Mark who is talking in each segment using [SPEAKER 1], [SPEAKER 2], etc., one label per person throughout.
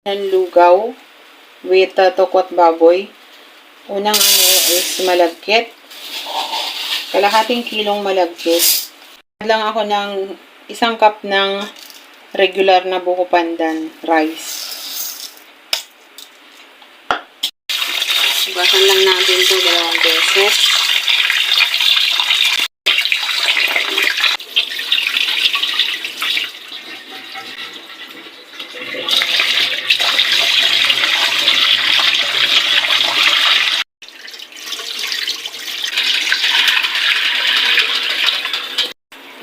[SPEAKER 1] Ng lugaw with tokwa at baboy. Unang is malagkit. Kalahating kilong malagkit. Lang ako ng 1 cup ng regular na buko pandan rice. Basan lang natin ito 2 beses.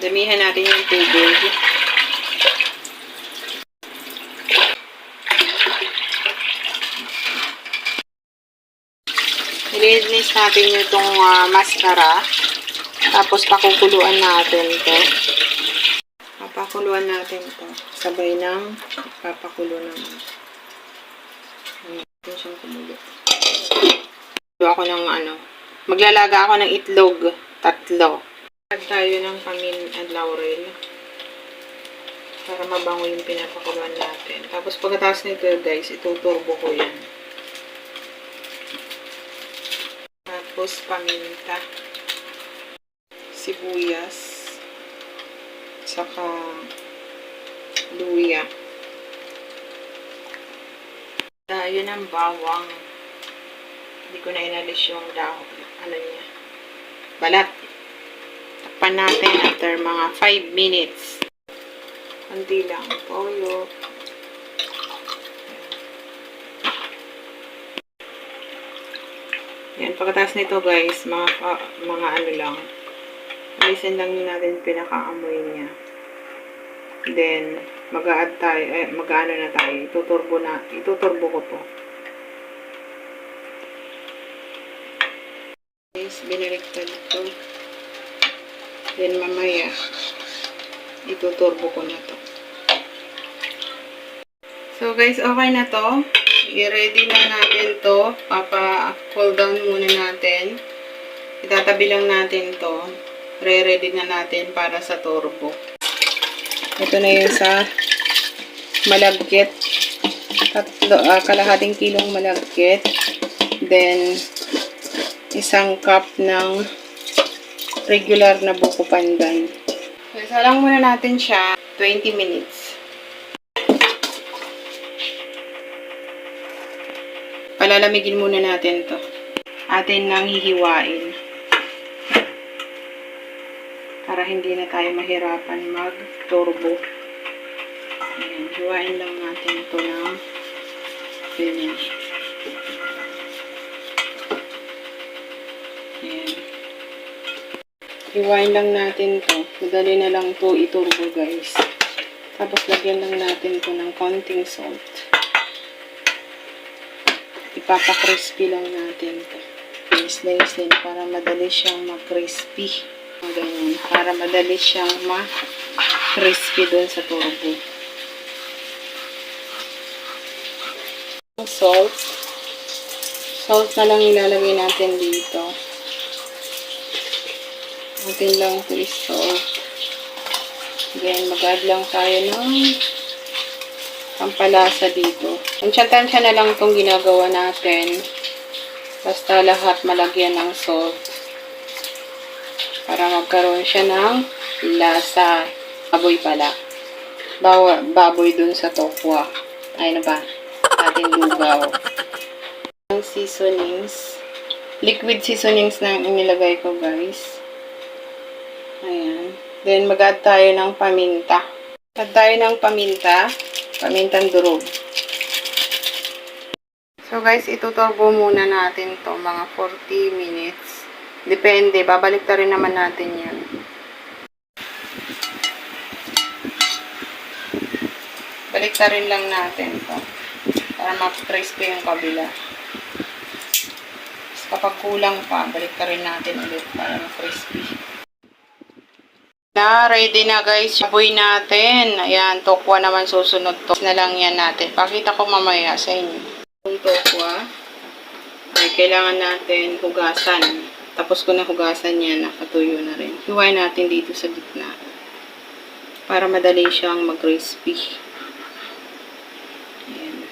[SPEAKER 1] Damihan natin yung tubig. Nilinis natin itong mascara. Tapos pakukuluan natin ito. Papakuluan natin ito. Sabay ng papakulo naman. Ayan siyang kumulo. Maglalaga ako ng itlog. 3. Tayo ng pamin at laurel para mabango yung pinapakuluan natin. Tapos pagkatapos nito guys, ituturbo ko yan. Tapos paminta, sibuyas, saka luya. Tayo ng bawang. Hindi ko na inalis yung dahon, niya, balat. Takpan natin after mga 5 minutes. Kunti lang toyo. Yan, pagkatapos nito guys, mga lang. Alisin lang natin pinaka-amoy niya. Then, mag-a-add tayo, na tayo. Ituturbo ko to. Guys, binaliktad to. Then mamaya, ituturbo ko na to. So guys, okay na to. I-ready na natin to. Papa-cool down muna natin. Itatabi lang natin to. Re-ready na natin para sa turbo. Ito na yung sa malagkit. Kalahating kilong malagkit. Then, 1 cup ng regular na buko pandan. So, salang muna natin siya 20 minutes. Palalamigin muna natin to. Atin nang hihiwain. Para hindi na tayo mahirapan mag-turbo. Ayan, hiwain lang natin ito ng ganyan. Ayan. Hiwain lang natin to. Madali na lang to iturbo guys. Tapos lagyan lang natin to ng konting salt. Ipapa-crispy lang natin to. Slice din para madali siyang ma-crispy. Ganyan. Para madali siyang ma-crispy doon sa turbo. Salt. Salt na lang ilalagay natin dito. Atin lang ito is salt. Then, mag-add lang tayo ng pampalasa dito. Tansya-tansya na lang itong ginagawa natin. Basta lahat malagyan ng salt. Para magkaroon siya ng lasa. Baboy pala. Baboy dun sa tokwa. Ay na ba? Ating lugaw. Ang seasonings. Liquid seasonings na inilagay ko guys. Ayan. Then, mag-add tayo ng paminta. Add tayo ng paminta. Pamintang durog. So, guys, ituturbo muna natin to mga 40 minutes. Depende. Babalik ta rin naman natin yan. Balik ta rin lang natin to. Para ma-crispy yung kabila. Tapos, kapag kulang pa, balik ta rin natin ulit para ma-crispy. Ready na guys, baboy natin. Ayan, tokwa naman susunod to. Na lang yan natin. Pakita ko mamaya sa inyo. Yung tokwa, ay kailangan natin hugasan. Tapos ko na hugasan yan, nakatuyo na rin. Hiwain natin dito sa gitna. Para madali siyang mag-crispy. Ayan.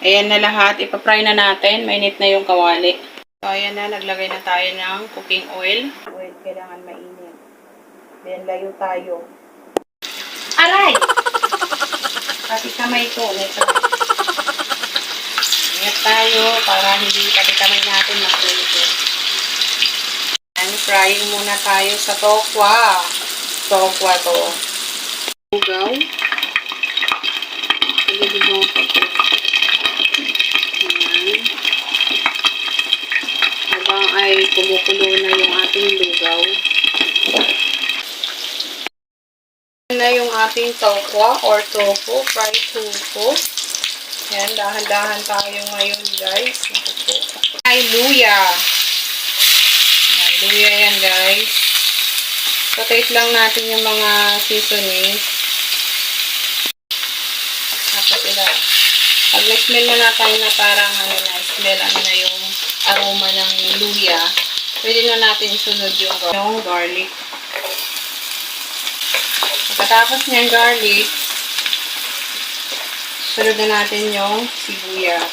[SPEAKER 1] Ayan na lahat. Ipapry na natin. Mainit na yung kawali. So, ayan na. Naglagay na tayo ng cooking oil. Oil kailangan mainit. Then, layo tayo. Aray! Pati kamay ko. Ingat tayo para hindi pati kamay natin makulito. And frying muna tayo sa tokwa. Tokwa to. Lugaw. Lugaw ko to. Ayan. Habang ay kumukulo na yung ating lugaw. Na yung ating tokwa or tofu, fried tofu. Ayan, dahan-dahan tayo ngayon guys. Ay, luya. Ayan, luya yan guys. Rotate lang natin yung mga seasonings. Tapos sila. Pag na-smell mo na tayo na parang smell na yung aroma ng luya, pwede na natin isunod yung garlic. Pagkatapos niyang garlic, sunod na natin yung sibuyas.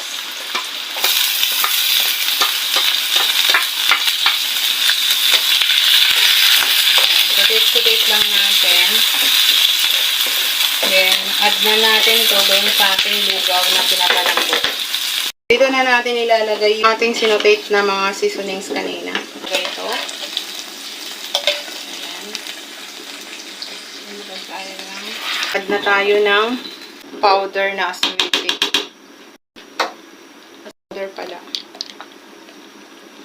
[SPEAKER 1] Rotate lang natin. Then, add na natin ito doon sa ating lugaw na pinapalambot. Dito na natin ilalagay yung ating sinotate na mga seasonings kanina. Okay, ito. Ayan. Add na tayo ng powder na acidic. Powder pala.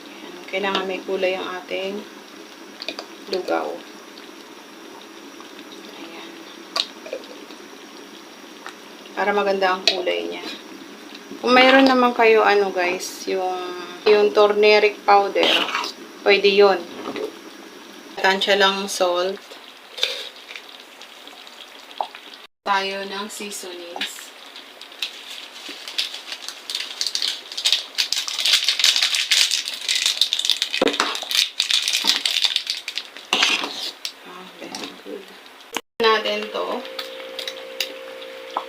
[SPEAKER 1] Ayan. Kailangan may kulay ang ating lugaw. Ayan. Para maganda ang kulay niya. Kung mayroon naman kayo guys, yung turmeric powder, pwede yun. Tansya lang salt. Tayo ng seasonings. Very good. Natin to.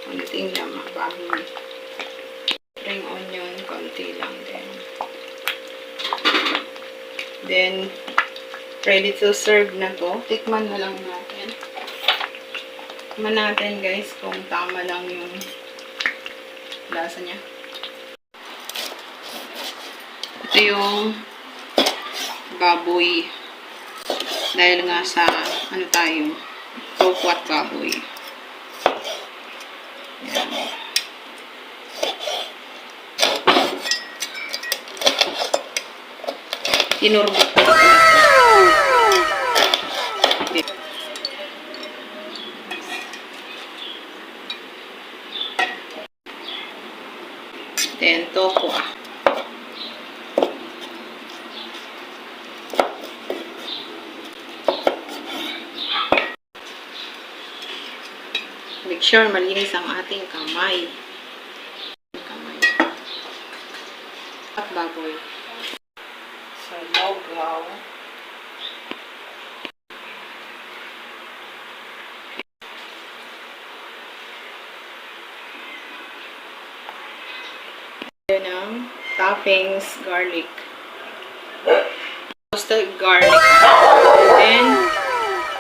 [SPEAKER 1] Konting lang bago. Spring onion, konti lang din. Then, ready to serve na to. Tikman na lang natin. Tikman natin guys kung tama lang yung lasa niya. Ito yung baboy. Dahil nga sa tayo, tofu at baboy. Ayan. Tinurbot ko. Then, tofu. Make sure malinis ang ating kamay. At baboy. So, lugaw. Yan ang toppings, garlic. Roasted garlic. And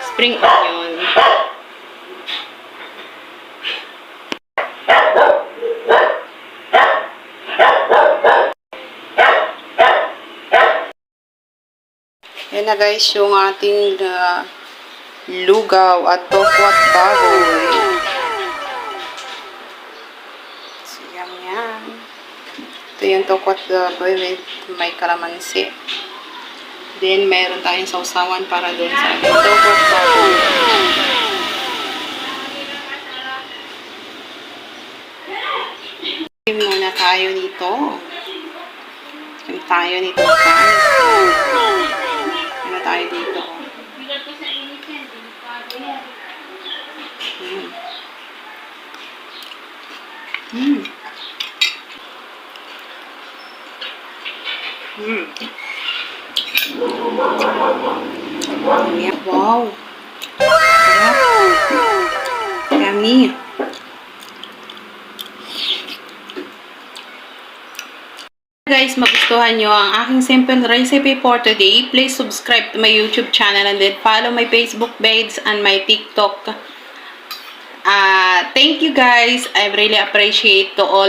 [SPEAKER 1] spring onion. Yan na guys yung ating lugaw at tofu at baboy. So, yan. Ito yung tofu at baboy with may kalamansi. Then, mayroon tayong sausawan para doon sa ating tofu at baboy. Muna tayo nito. Tayo nito guys. Tayo dito. Wow! Yummy! Guys, magustuhan nyo ang aking simple recipe for today. Please subscribe to my YouTube channel and then follow my Facebook page and my TikTok. Thank you guys. I really appreciate to all